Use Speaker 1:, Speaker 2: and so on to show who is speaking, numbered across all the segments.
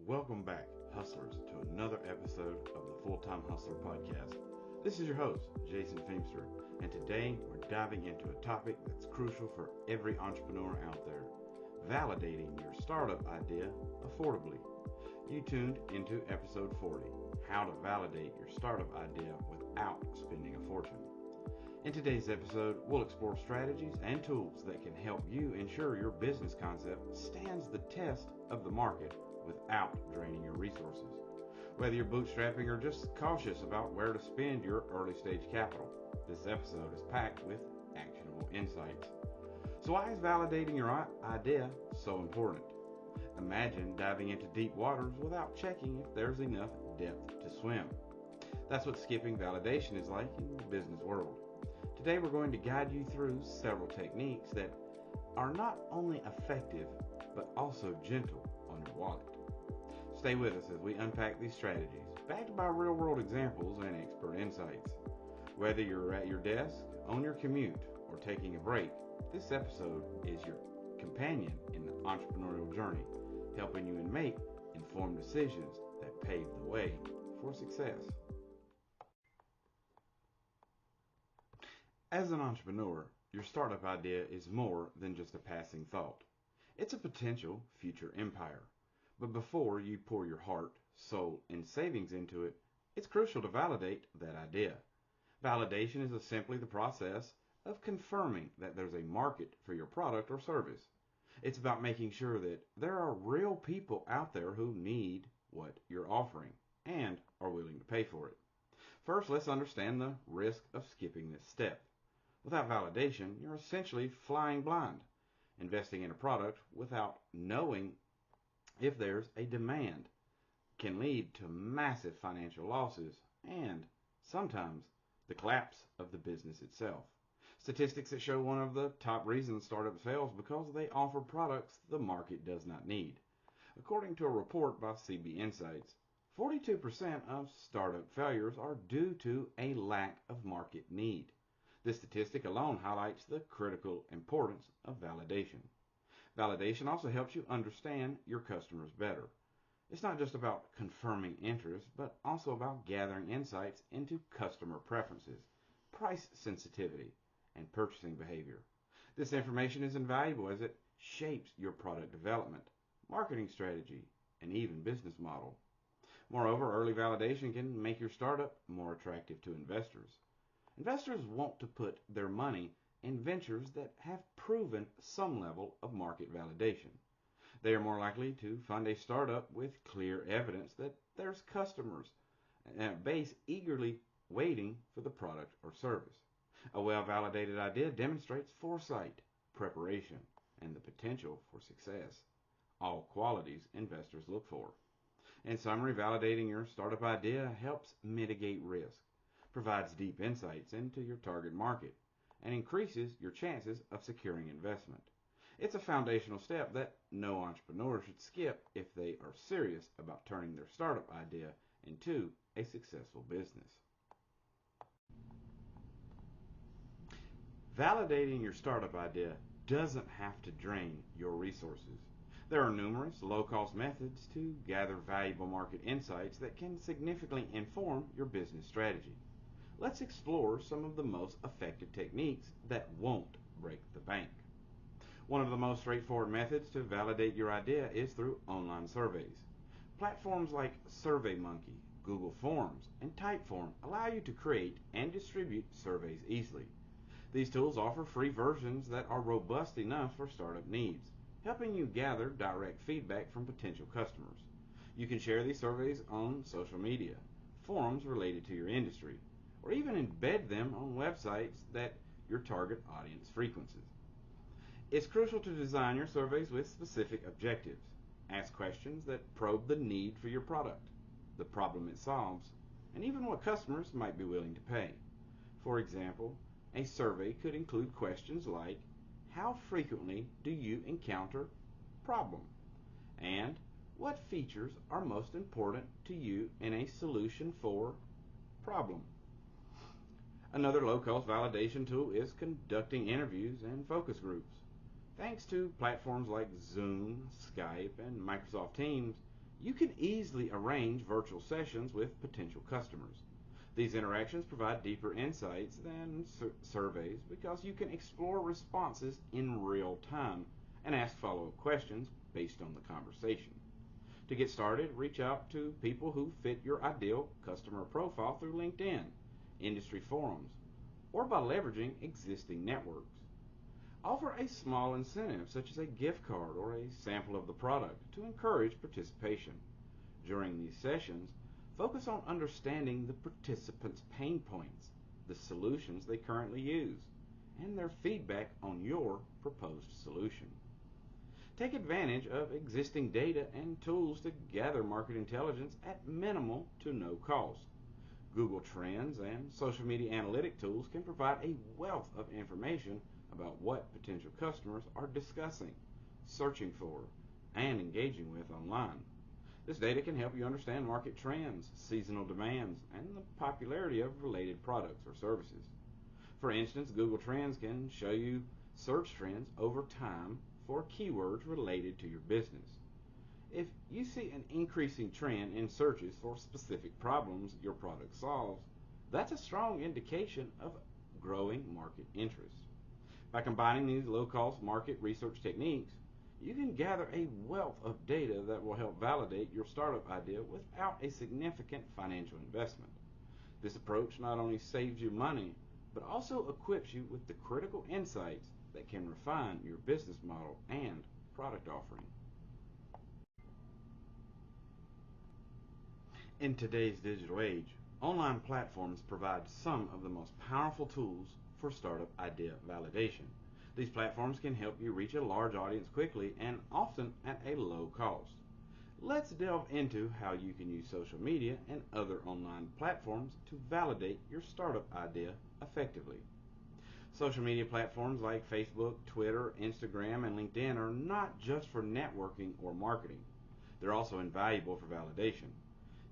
Speaker 1: Welcome back, hustlers, to another episode of the Full-Time Hustler Podcast. This is your host, Jason Feimster, and today we're diving into a topic that's crucial for every entrepreneur out there: validating your startup idea affordably. You tuned into episode 40, how to validate your startup idea without spending a fortune. In today's episode, we'll explore strategies and tools that can help you ensure your business concept stands the test of the market without draining your resources. Whether you're bootstrapping or just cautious about where to spend your early stage capital, this episode is packed with actionable insights. So why is validating your idea so important? Imagine diving into deep waters without checking if there's enough depth to swim. That's what skipping validation is like in the business world. Today we're going to guide you through several techniques that are not only effective, but also gentle on your wallet. Stay with us as we unpack these strategies, backed by real-world examples and expert insights. Whether you're at your desk, on your commute, or taking a break, this episode is your companion in the entrepreneurial journey, helping you make informed decisions that pave the way for success. As an entrepreneur, your startup idea is more than just a passing thought. It's a potential future empire. But before you pour your heart, soul, and savings into it, it's crucial to validate that idea. Validation is simply the process of confirming that there's a market for your product or service. It's about making sure that there are real people out there who need what you're offering and are willing to pay for it. First, let's understand the risk of skipping this step. Without validation, you're essentially flying blind, investing in a product without knowing if there's a demand can lead to massive financial losses and sometimes the collapse of the business itself. Statistics that show one of the top reasons startups fail is because they offer products the market does not need. According to a report by CB Insights, 42% of startup failures are due to a lack of market need. This statistic alone highlights the critical importance of validation. Validation also helps you understand your customers better. It's not just about confirming interest, but also about gathering insights into customer preferences, price sensitivity, and purchasing behavior. This information is invaluable as it shapes your product development, marketing strategy, and even business model. Moreover, early validation can make your startup more attractive to investors. Investors want to put their money in ventures that have proven some level of market validation. They are more likely to fund a startup with clear evidence that there's customers and a base eagerly waiting for the product or service. A well-validated idea demonstrates foresight, preparation, and the potential for success, all qualities investors look for. In summary, validating your startup idea helps mitigate risk, provides deep insights into your target market, and increases your chances of securing investment. It's a foundational step that no entrepreneur should skip if they are serious about turning their startup idea into a successful business. Validating your startup idea doesn't have to drain your resources. There are numerous low-cost methods to gather valuable market insights that can significantly inform your business strategy. Let's explore some of the most effective techniques that won't break the bank. One of the most straightforward methods to validate your idea is through online surveys. Platforms like SurveyMonkey, Google Forms, and Typeform allow you to create and distribute surveys easily. These tools offer free versions that are robust enough for startup needs, helping you gather direct feedback from potential customers. You can share these surveys on social media, forums related to your industry, or even embed them on websites that your target audience frequents. It's crucial to design your surveys with specific objectives. Ask questions that probe the need for your product, the problem it solves, and even what customers might be willing to pay. For example, a survey could include questions like, how frequently do you encounter problem? And what features are most important to you in a solution for problem? Another low-cost validation tool is conducting interviews and focus groups. Thanks to platforms like Zoom, Skype, and Microsoft Teams, You can easily arrange virtual sessions with potential customers. These interactions provide deeper insights than surveys because you can explore responses in real time and ask follow up questions based on the conversation. To get started, reach out to people who fit your ideal customer profile through LinkedIn, industry forums, or by leveraging existing networks. Offer a small incentive, such as a gift card or a sample of the product, to encourage participation. During these sessions, focus on understanding the participants' pain points, the solutions they currently use, and their feedback on your proposed solution. Take advantage of existing data and tools to gather market intelligence at minimal to no cost. Google Trends and social media analytic tools can provide a wealth of information about what potential customers are discussing, searching for, and engaging with online. This data can help you understand market trends, seasonal demands, and the popularity of related products or services. For instance, Google Trends can show you search trends over time for keywords related to your business. If you see an increasing trend in searches for specific problems your product solves, that's a strong indication of growing market interest. By combining these low-cost market research techniques, you can gather a wealth of data that will help validate your startup idea without a significant financial investment. This approach not only saves you money, but also equips you with the critical insights that can refine your business model and product offering. In today's digital age, online platforms provide some of the most powerful tools for startup idea validation. These platforms can help you reach a large audience quickly and often at a low cost. Let's delve into how you can use social media and other online platforms to validate your startup idea effectively. Social media platforms like Facebook, Twitter, Instagram, and LinkedIn are not just for networking or marketing. They're also invaluable for validation.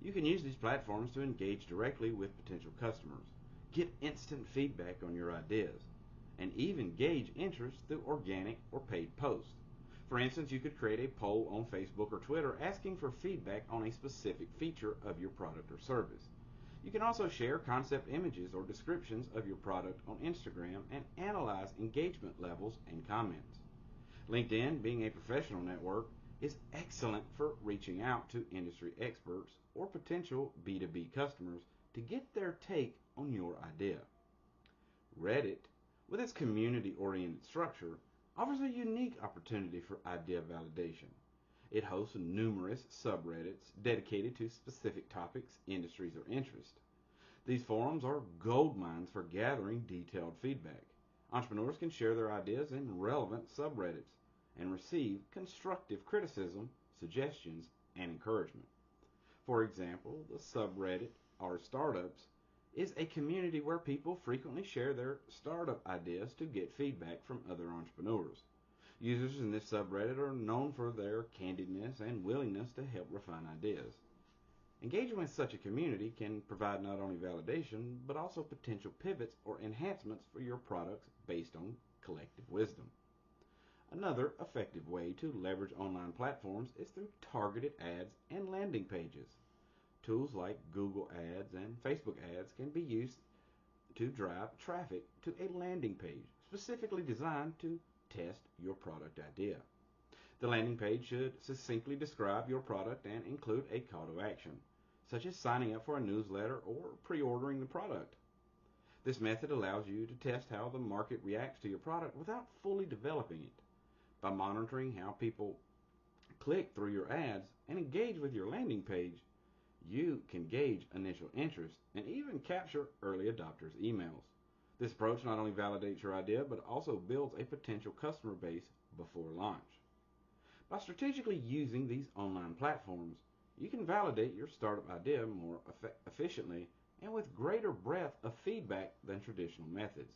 Speaker 1: You can use these platforms to engage directly with potential customers, get instant feedback on your ideas, and even gauge interest through organic or paid posts. For instance, you could create a poll on Facebook or Twitter asking for feedback on a specific feature of your product or service. You can also share concept images or descriptions of your product on Instagram and analyze engagement levels and comments. LinkedIn, being a professional network, is excellent for reaching out to industry experts or potential B2B customers to get their take on your idea. Reddit, with its community-oriented structure, offers a unique opportunity for idea validation. It hosts numerous subreddits dedicated to specific topics, industries, or interests. These forums are gold mines for gathering detailed feedback. Entrepreneurs can share their ideas in relevant subreddits and receive constructive criticism, suggestions, and encouragement. For example, the subreddit r startups is a community where people frequently share their startup ideas to get feedback from other entrepreneurs. Users in this subreddit are known for their candidness and willingness to help refine ideas. Engaging with such a community can provide not only validation, but also potential pivots or enhancements for your products based on collective wisdom. Another effective way to leverage online platforms is through targeted ads and landing pages. Tools like Google Ads and Facebook Ads can be used to drive traffic to a landing page specifically designed to test your product idea. The landing page should succinctly describe your product and include a call to action, such as signing up for a newsletter or pre-ordering the product. This method allows you to test how the market reacts to your product without fully developing it. By monitoring how people click through your ads and engage with your landing page, you can gauge initial interest and even capture early adopters' emails. This approach not only validates your idea, but also builds a potential customer base before launch. By strategically using these online platforms, you can validate your startup idea more efficiently and with greater breadth of feedback than traditional methods.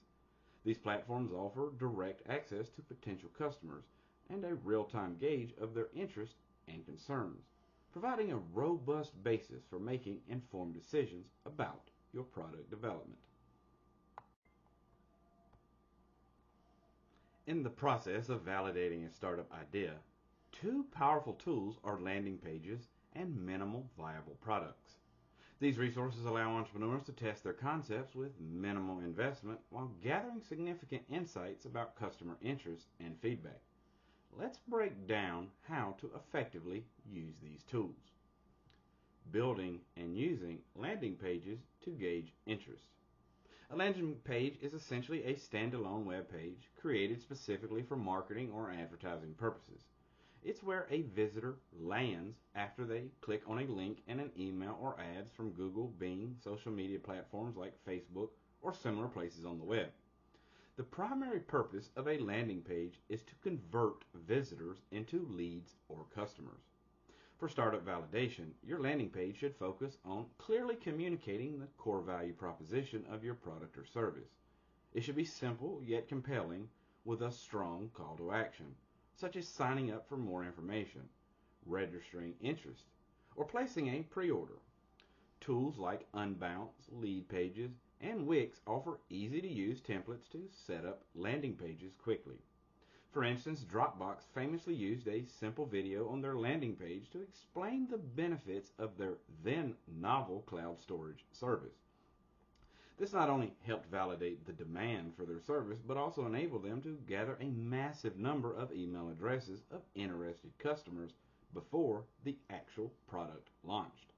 Speaker 1: These platforms offer direct access to potential customers and a real-time gauge of their interest and concerns, providing a robust basis for making informed decisions about your product development. In the process of validating a startup idea, two powerful tools are landing pages and minimal viable products. These resources allow entrepreneurs to test their concepts with minimal investment while gathering significant insights about customer interest and feedback. Let's break down how to effectively use these tools. Building and using landing pages to gauge interest. A landing page is essentially a standalone web page created specifically for marketing or advertising purposes. It's where a visitor lands after they click on a link in an email or ads from Google, Bing, social media platforms like Facebook, or similar places on the web. The primary purpose of a landing page is to convert visitors into leads or customers. For startup validation, your landing page should focus on clearly communicating the core value proposition of your product or service. It should be simple yet compelling with a strong call to action, such as signing up for more information, registering interest, or placing a pre-order. Tools like Unbounce, Lead Pages, and Wix offer easy-to-use templates to set up landing pages quickly. For instance, Dropbox famously used a simple video on their landing page to explain the benefits of their then novel cloud storage service. This not only helped validate the demand for their service, but also enabled them to gather a massive number of email addresses of interested customers before the actual product launched.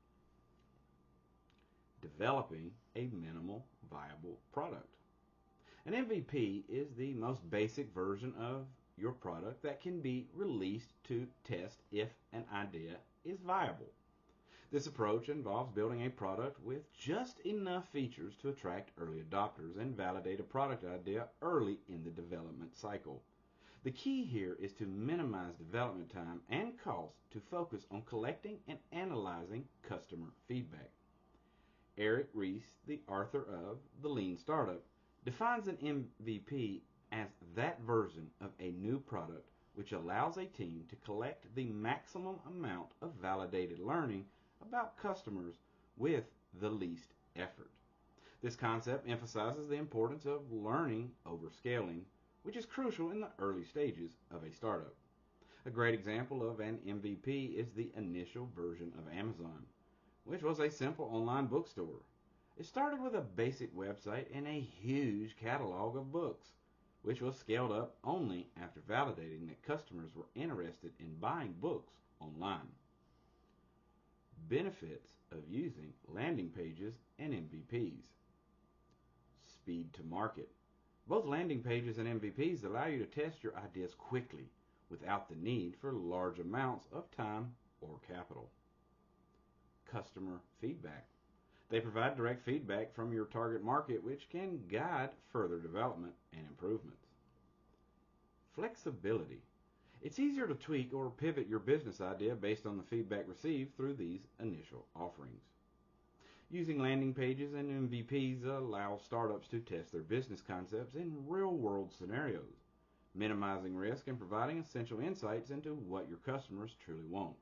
Speaker 1: Developing a minimal viable product. An MVP is the most basic version of your product that can be released to test if an idea is viable. This approach involves building a product with just enough features to attract early adopters and validate a product idea early in the development cycle. The key here is to minimize development time and cost to focus on collecting and analyzing customer feedback. Eric Ries, the author of The Lean Startup, defines an MVP as that version of a new product which allows a team to collect the maximum amount of validated learning about customers with the least effort. This concept emphasizes the importance of learning over scaling, which is crucial in the early stages of a startup. A great example of an MVP is the initial version of Amazon, which was a simple online bookstore. It started with a basic website and a huge catalog of books, which was scaled up only after validating that customers were interested in buying books online. Benefits of using landing pages and MVPs. Speed to market. Both landing pages and MVPs allow you to test your ideas quickly without the need for large amounts of time or capital. Customer feedback. They provide direct feedback from your target market, which can guide further development and improvements. Flexibility. It's easier to tweak or pivot your business idea based on the feedback received through these initial offerings. Using landing pages and MVPs allows startups to test their business concepts in real-world scenarios, minimizing risk and providing essential insights into what your customers truly want.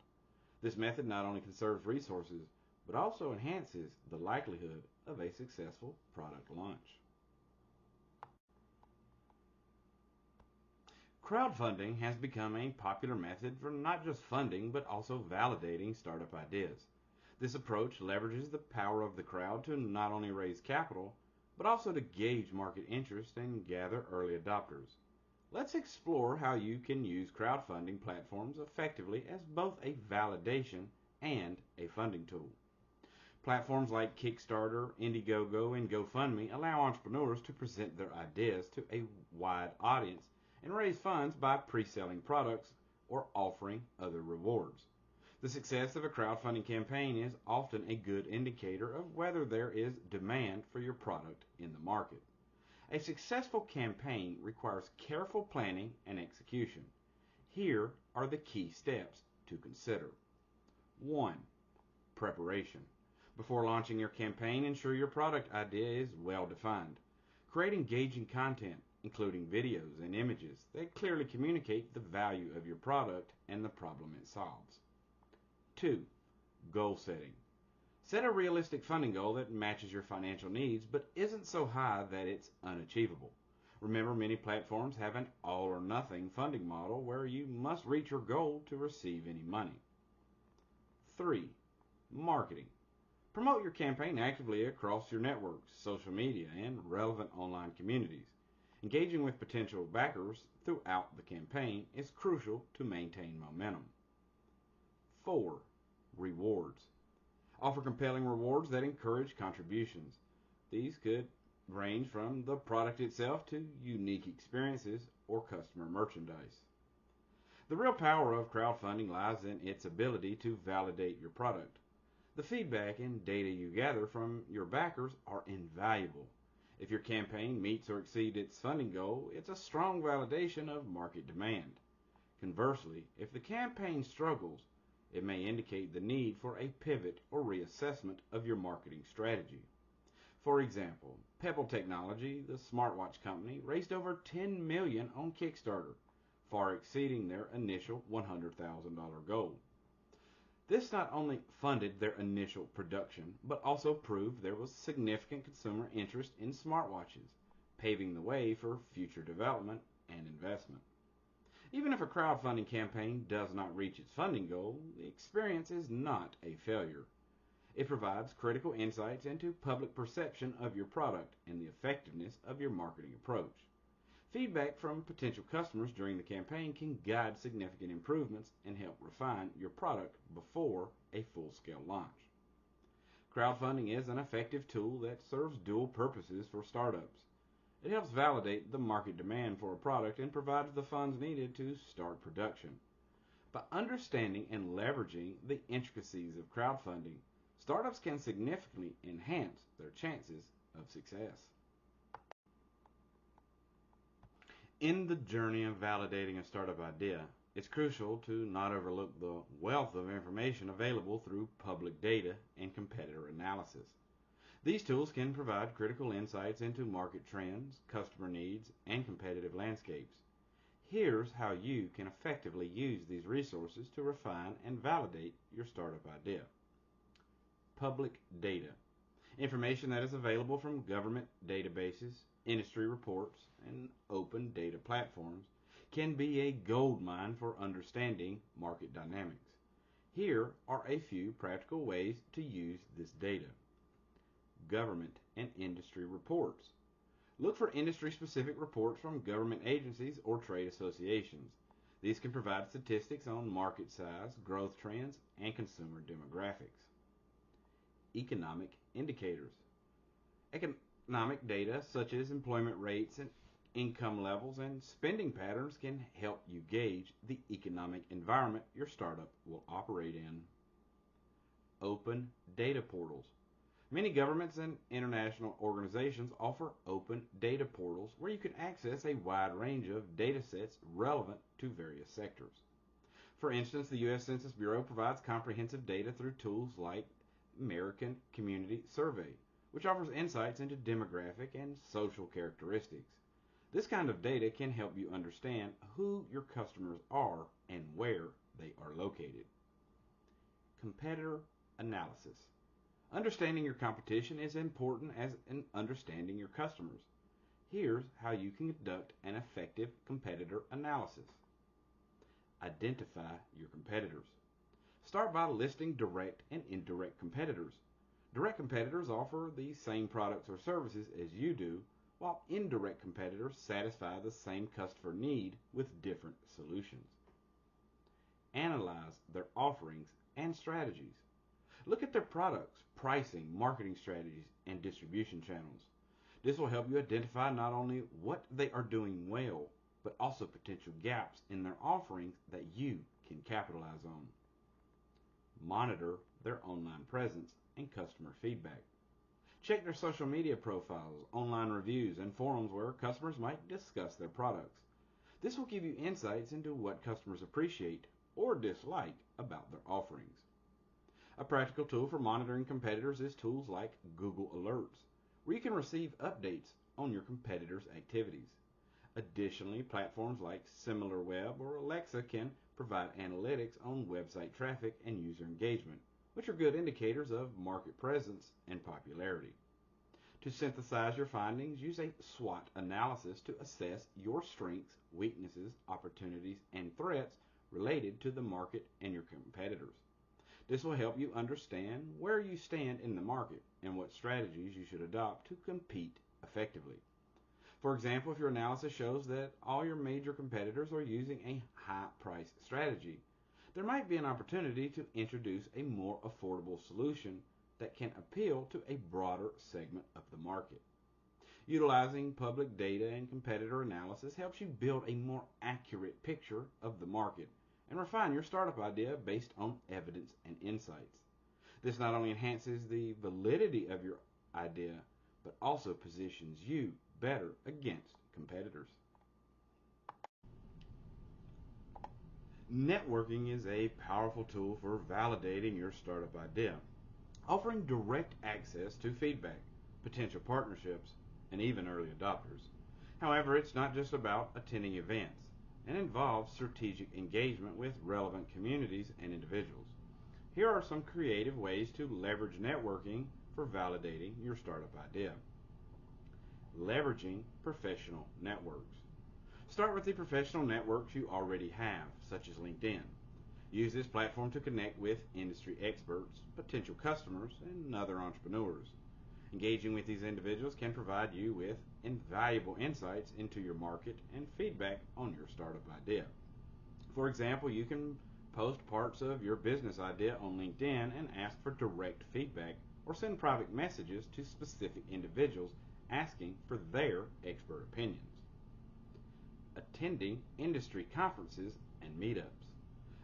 Speaker 1: This method not only conserves resources, but also enhances the likelihood of a successful product launch. Crowdfunding has become a popular method for not just funding, but also validating startup ideas. This approach leverages the power of the crowd to not only raise capital, but also to gauge market interest and gather early adopters. Let's explore how you can use crowdfunding platforms effectively as both a validation and a funding tool. Platforms like Kickstarter, Indiegogo, and GoFundMe allow entrepreneurs to present their ideas to a wide audience and raise funds by pre-selling products or offering other rewards. The success of a crowdfunding campaign is often a good indicator of whether there is demand for your product in the market. A successful campaign requires careful planning and execution. Here are the key steps to consider. 1. Preparation. Before launching your campaign, ensure your product idea is well defined. Create engaging content, including videos and images that clearly communicate the value of your product and the problem it solves. 2. Goal setting. Set a realistic funding goal that matches your financial needs but isn't so high that it's unachievable. Remember, many platforms have an all or nothing funding model where you must reach your goal to receive any money. 3. Marketing. Promote your campaign actively across your networks, social media, and relevant online communities. Engaging with potential backers throughout the campaign is crucial to maintain momentum. 4. Rewards. Offer compelling rewards that encourage contributions. These could range from the product itself to unique experiences or customer merchandise. The real power of crowdfunding lies in its ability to validate your product. The feedback and data you gather from your backers are invaluable. If your campaign meets or exceeds its funding goal, it's a strong validation of market demand. Conversely, if the campaign struggles, it may indicate the need for a pivot or reassessment of your marketing strategy. For example, Pebble Technology, the smartwatch company, raised over $10 million on Kickstarter, far exceeding their initial $100,000 goal. This not only funded their initial production, but also proved there was significant consumer interest in smartwatches, paving the way for future development and investment. Even if a crowdfunding campaign does not reach its funding goal, the experience is not a failure. It provides critical insights into public perception of your product and the effectiveness of your marketing approach. Feedback from potential customers during the campaign can guide significant improvements and help refine your product before a full-scale launch. Crowdfunding is an effective tool that serves dual purposes for startups. It helps validate the market demand for a product and provides the funds needed to start production. By understanding and leveraging the intricacies of crowdfunding, startups can significantly enhance their chances of success. In the journey of validating a startup idea, it's crucial to not overlook the wealth of information available through public data and competitor analysis. These tools can provide critical insights into market trends, customer needs, and competitive landscapes. Here's how you can effectively use these resources to refine and validate your startup idea. Public data. Information that is available from government databases, industry reports, and open data platforms can be a goldmine for understanding market dynamics. Here are a few practical ways to use this data. Government and industry reports. Look for industry-specific reports from government agencies or trade associations. These can provide statistics on market size, growth trends, and consumer demographics. Economic indicators. Economic data such as employment rates and income levels and spending patterns can help you gauge the economic environment your startup will operate in. Open data portals. Many governments and international organizations offer open data portals where you can access a wide range of data sets relevant to various sectors. For instance, the U.S. Census Bureau provides comprehensive data through tools like American Community Survey, which offers insights into demographic and social characteristics. This kind of data can help you understand who your customers are and where they are located. Competitor analysis. Understanding your competition is important as in understanding your customers. Here's how you can conduct an effective competitor analysis. Identify your competitors. Start by listing direct and indirect competitors. Direct competitors offer the same products or services as you do, while indirect competitors satisfy the same customer need with different solutions. Analyze their offerings and strategies. Look at their products, pricing, marketing strategies, and distribution channels. This will help you identify not only what they are doing well, but also potential gaps in their offerings that you can capitalize on. Monitor their online presence and customer feedback. Check their social media profiles, online reviews, and forums where customers might discuss their products. This will give you insights into what customers appreciate or dislike about their offerings. A practical tool for monitoring competitors is tools like Google Alerts, where you can receive updates on your competitors' activities. Additionally, platforms like SimilarWeb or Alexa can provide analytics on website traffic and user engagement, which are good indicators of market presence and popularity. To synthesize your findings, use a SWOT analysis to assess your strengths, weaknesses, opportunities, and threats related to the market and your competitors. This will help you understand where you stand in the market and what strategies you should adopt to compete effectively. For example, if your analysis shows that all your major competitors are using a high price strategy, there might be an opportunity to introduce a more affordable solution that can appeal to a broader segment of the market. Utilizing public data and competitor analysis helps you build a more accurate picture of the market and refine your startup idea based on evidence and insights. This not only enhances the validity of your idea, but also positions you better against competitors. Networking is a powerful tool for validating your startup idea, offering direct access to feedback, potential partnerships, and even early adopters. However, it's not just about attending events. It involves strategic engagement with relevant communities and individuals. Here are some creative ways to leverage networking for validating your startup idea. Leveraging professional networks. Start with the professional networks you already have, such as LinkedIn. Use this platform to connect with industry experts, potential customers, and other entrepreneurs. Engaging with these individuals can provide you with invaluable insights into your market and feedback on your startup idea. For example, you can post parts of your business idea on LinkedIn and ask for direct feedback, or send private messages to specific individuals asking for their expert opinions. Attending industry conferences and meetups.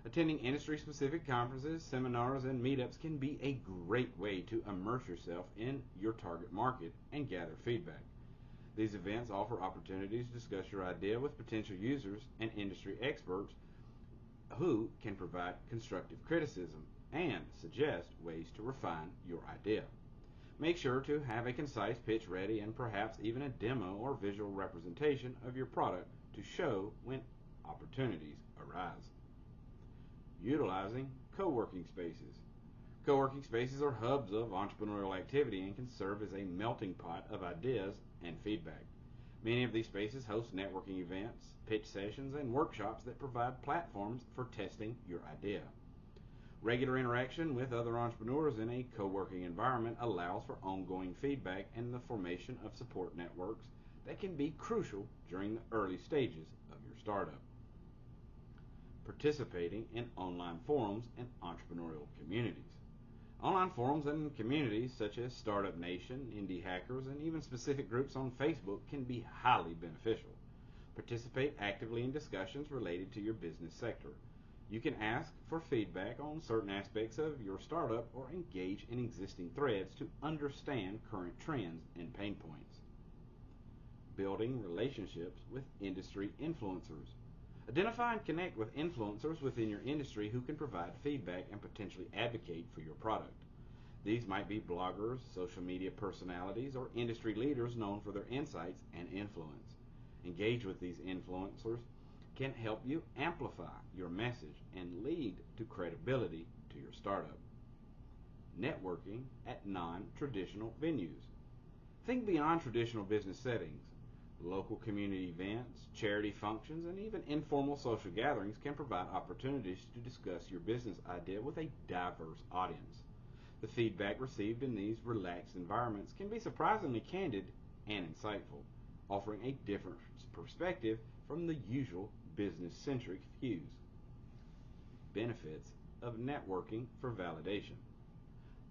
Speaker 1: Attending industry-specific conferences, seminars, and meetups can be a great way to immerse yourself in your target market and gather feedback. These events offer opportunities to discuss your idea with potential users and industry experts who can provide constructive criticism and suggest ways to refine your idea. Make sure to have a concise pitch ready and perhaps even a demo or visual representation of your product to show when opportunities arise. Utilizing co-working spaces. Co-working spaces are hubs of entrepreneurial activity and can serve as a melting pot of ideas and feedback. Many of these spaces host networking events, pitch sessions, and workshops that provide platforms for testing your idea. Regular interaction with other entrepreneurs in a co-working environment allows for ongoing feedback and the formation of support networks that can be crucial during the early stages of your startup. Participating in online forums and entrepreneurial communities. Online forums and communities such as Startup Nation, Indie Hackers, and even specific groups on Facebook can be highly beneficial. Participate actively in discussions related to your business sector. You can ask for feedback on certain aspects of your startup or engage in existing threads to understand current trends and pain points. Building relationships with industry influencers. Identify and connect with influencers within your industry who can provide feedback and potentially advocate for your product. These might be bloggers, social media personalities, or industry leaders known for their insights and influence. Engage with these influencers can help you amplify your message and lead to credibility to your startup. Networking at non-traditional venues. Think beyond traditional business settings. Local community events, charity functions, and even informal social gatherings can provide opportunities to discuss your business idea with a diverse audience. The feedback received in these relaxed environments can be surprisingly candid and insightful, offering a different perspective from the usual business-centric views. Benefits of networking for validation.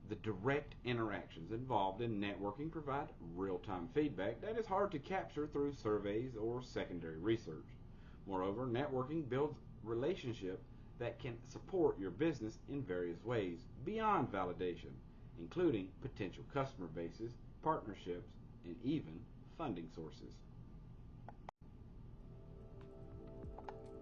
Speaker 1: The direct interactions involved in networking provide real-time feedback that is hard to capture through surveys or secondary research. Moreover, networking builds relationships that can support your business in various ways beyond validation, including potential customer bases, partnerships, and even funding sources.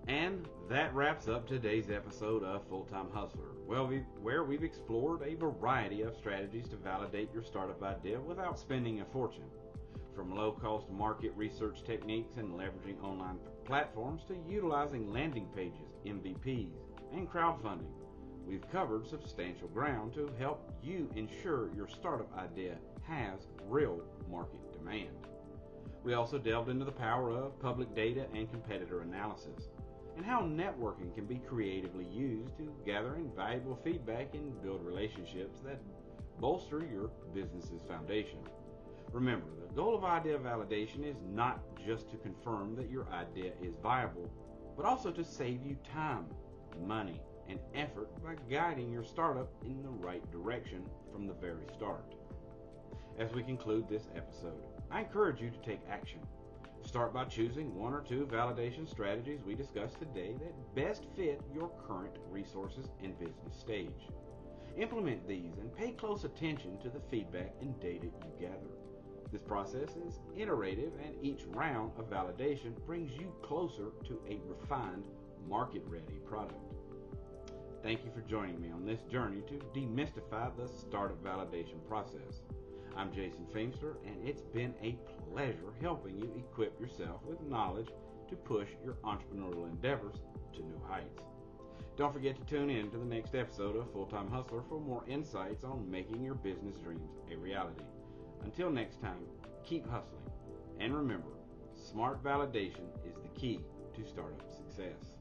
Speaker 1: And that wraps up today's episode of Full-Time Hustler, where we've explored a variety of strategies to validate your startup idea without spending a fortune. From low-cost market research techniques and leveraging online platforms to utilizing landing pages, MVPs, and crowdfunding, we've covered substantial ground to help you ensure your startup idea has real market demand. We also delved into the power of public data and competitor analysis. and how networking can be creatively used to gather invaluable feedback and build relationships that bolster your business's foundation. Remember, the goal of idea validation is not just to confirm that your idea is viable, but also to save you time, money, and effort by guiding your startup in the right direction from the very start. As we conclude this episode, I encourage you to take action. Start by choosing one or two validation strategies we discussed today that best fit your current resources and business stage. Implement these and pay close attention to the feedback and data you gather. This process is iterative, and each round of validation brings you closer to a refined, market-ready product. Thank you for joining me on this journey to demystify the startup validation process. I'm Jason Feimster, and it's been a pleasure helping you equip yourself with knowledge to push your entrepreneurial endeavors to new heights. Don't forget to tune in to the next episode of Full-Time Hustler for more insights on making your business dreams a reality. Until next time, keep hustling. And remember, smart validation is the key to startup success.